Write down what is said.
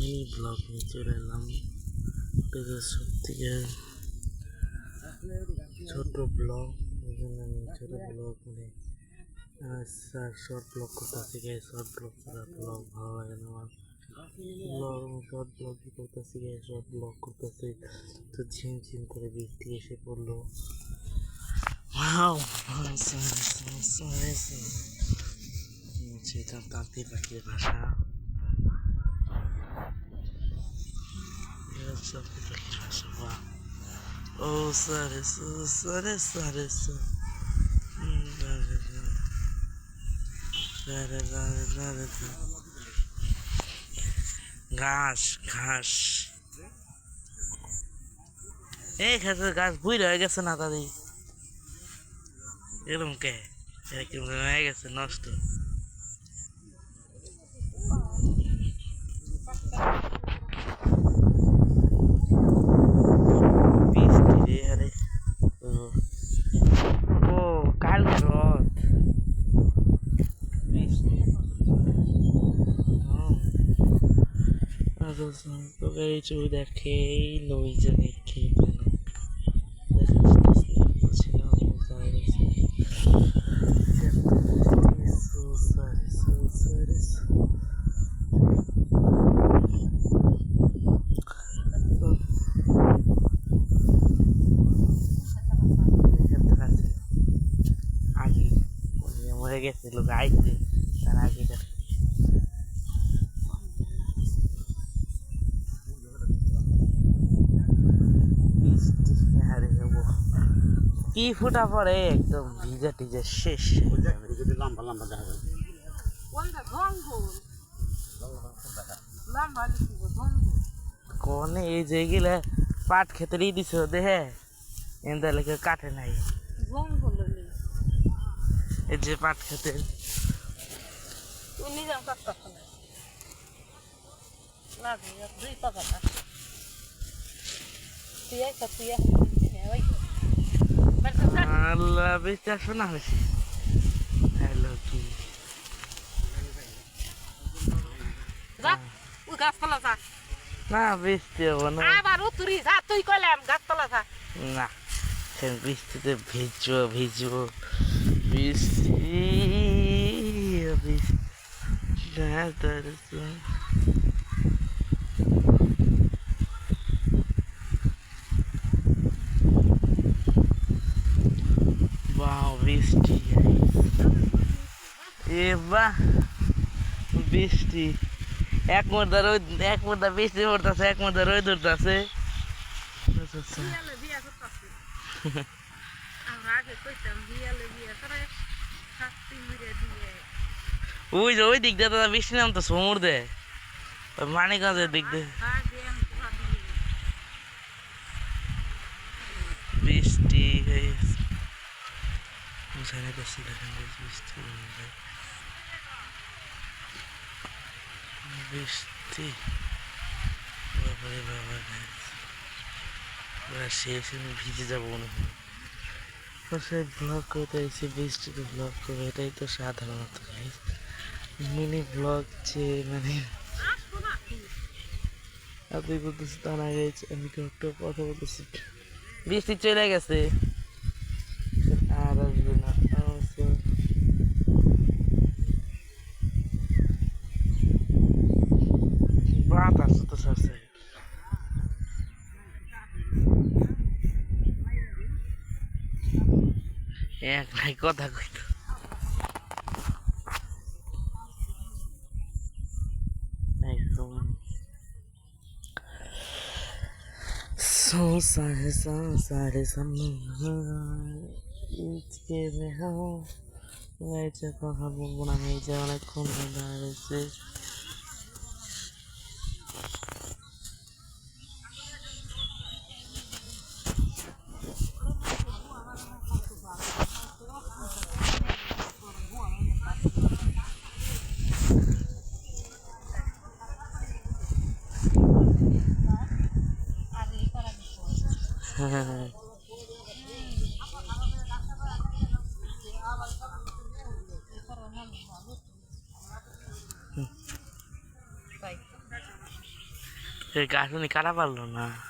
Mini blog নিয়ে চলে এলাম। সব থেকে ছোট ব্লগ, আমি ছোট ব্লগ মানে শর্ট ব্লগ করতেছি। শর্ট ব্লগ ছাড়া ব্লগ ভালো লাগে না আমার। শর্ট ব্লগই করতেছি, শর্ট ব্লগ করতেছি। তো ঝিমঝিম করে বৃষ্টি এসে পড়লো। এটা তাঁতি পাখির ভাষা। তাঁতি পাখির ভাষা। ও সারে সারে সারে ঘাস ঘাস এই ঘাসের গাছ বুড়ি হয়ে গেছে না তাদের এরকম কে এরকম হয়ে গেছে নষ্ট। ও কাল রথ তোকে এই ছবি দেখেই নই জানি কে আগে মরে গেছিল গাইছে তার আগে কি ফুটা পড়ে একদম ভিজা টিজা শেষ। লম্বা লম্বা দেখা যায় কোনে এই যে গেলে পাট খেতেই দিছ দেহে এনতে লেগে কাটে নাই এই যে পাট খেতে আল্লাহ বেঁচে শোনা হয়েছে। হ্যালো কি না বৃষ্টি হবো না না বৃষ্টিতে ভিজবো ভিজবো বৃষ্টি বৃষ্টি এবার বৃষ্টি এক মুদ্রা রোদ এক মুদ্রা বৃষ্টি পড়তেছে এক মুদ্রা রোদ উঠতেছে। ওই যে ওই দিক দিয়ে দাদা বৃষ্টি নামতো সমুর দে মানিকগঞ্জের দিক দিয়ে বৃষ্টি বৃষ্টি বাবারে বাবা শেষ আমি ভিজে যাবো মনে হয়। ব্লগ করতে এসে বৃষ্টিতে ব্লগ করবো এটাই তো সাধারণত মিনি ব্লগ যে মানে আপনি বলতেছি তা না গেছে আমি একটু কথা বলতেছি বৃষ্টি চলে গেছে আর আসবে না বাতাস তো সারছে এক নাই কথা কইত একদম सारे के में কথা বলবো না আমি এই যে অনেকক্ষণ দাঁড়িয়েছে হ্যাঁ গাছুনি কাটা পারলো না।